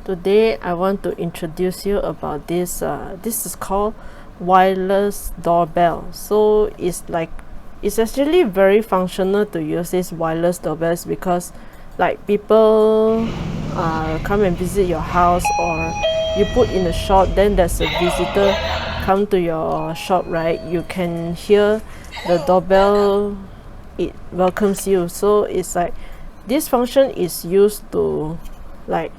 Today I want to introduce you about this. This is called wireless doorbell. So it's actually very functional to use this wireless doorbells because like people come and visit your house, or you put in a shop, then there's a visitor come to your shop, right? You can hear the doorbell, it welcomes you. So it's like this function is used to like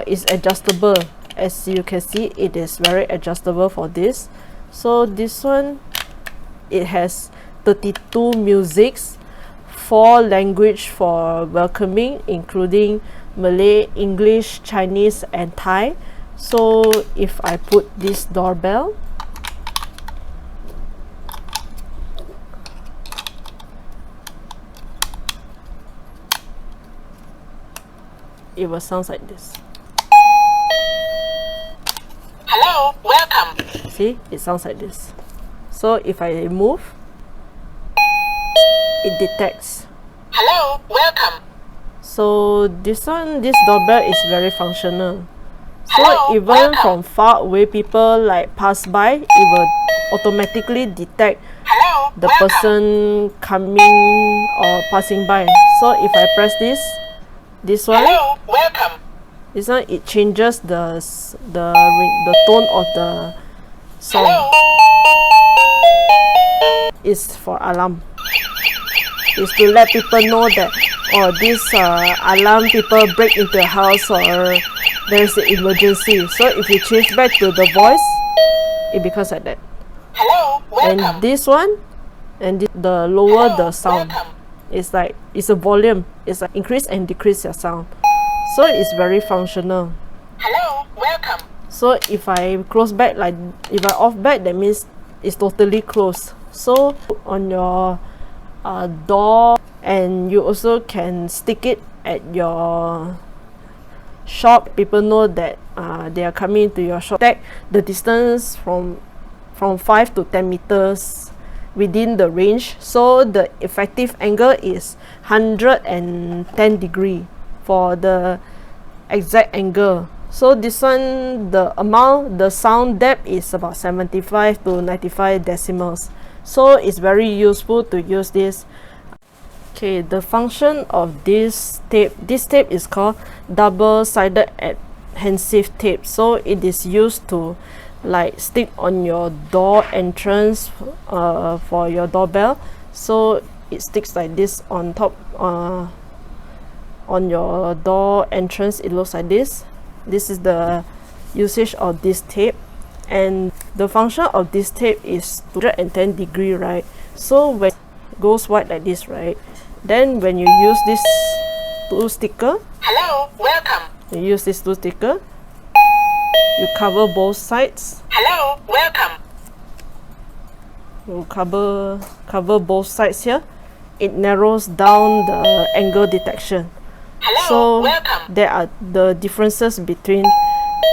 it's adjustable. As you can see, it is very adjustable for this. So this one, it has 32 musics, 4 language for welcoming, including Malay, English, Chinese and Thai. So if I put this doorbell, it will sound like this. Hello, welcome. See, it sounds like this. So if I move, it detects. Hello, welcome. So this doorbell is very functional. So Hello, even welcome. from far away, people like pass by, it will automatically detect Hello, the welcome. person coming or passing by. So if I press this one, Hello, welcome. this one, it changes the tone of the sound. Hello. It's for alarm. It's to let people know that this alarm, people break into a house or there's an emergency. So if you change back to the voice, it becomes like that. Hello, welcome. And this one, and the lower Hello, the sound, welcome. it's like it's a volume. It's like increase and decrease your sound. So it's very functional. Hello, welcome. So if I close back, like if I off back, that means it's totally closed. So on your door, and you also can stick it at your shop. People know that they are coming to your shop. Take the distance from 5 to 10 meters within the range. So the effective angle is 110 degree for the exact angle. So this one, the sound depth is about 75 to 95 decimals. So it's very useful to use this. Okay, the function of this tape is called double-sided adhesive tape. So it is used to like stick on your door entrance for your doorbell. So it sticks like this on top on your door entrance. It looks like this. This is the usage of this tape, and the function of this tape is 110 degree, right? So when it goes white like this, right, then when you use this two sticker, Hello, welcome. you use this two sticker, you cover both sides. Hello, welcome. You cover both sides here. It narrows down the angle detection. Hello, So welcome. there are the differences between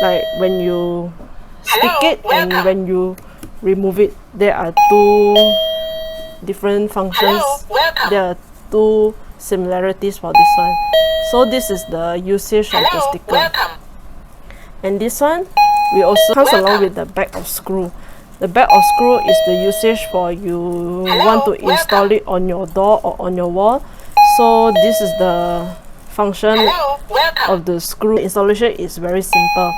like when you stick Hello, it and welcome. when you remove it. There are two different functions. Hello, welcome. There are two similarities for this one. So this is the usage of the Hello, sticker. welcome. And this one, we also comes along with the bag of screw. The bag of screw is the usage for you want to install it on your door or on your wall. So this is the function Hello, welcome. of the screw. Installation is very simple.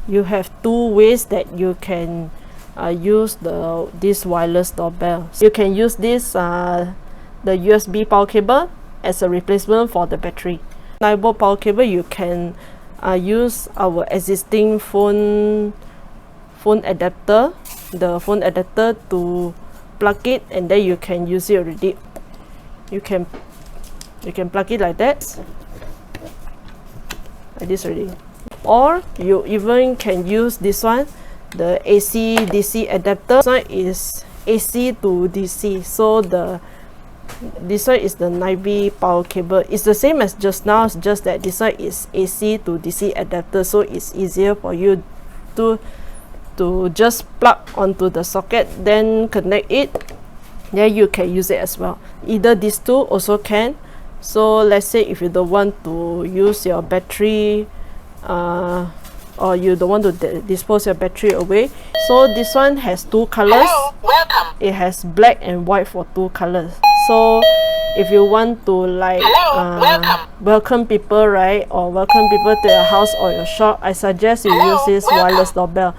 You have two ways that you can use this wireless doorbell. You can use this the USB power cable as a replacement for the battery. 9-volt power cable, you can use our existing phone adapter, the phone adapter, to plug it, and then you can use it already. You can plug it like that, like this already. Or you even can use this one, the AC DC adapter. This one is AC to DC. So this one is the 9V power cable. It's the same as just now, it's just that this one is AC to DC adapter, so it's easier for you to just plug onto the socket, then connect it, then you can use it as well. Either these two also can. So let's say if you don't want to use your battery or you don't want to dispose your battery away. So this one has two colors. Hello, welcome. It has black and white for two colors. So if you want to like Hello, welcome. welcome people, right, or welcome people to your house or your shop, I suggest you Hello, use this welcome. wireless doorbell.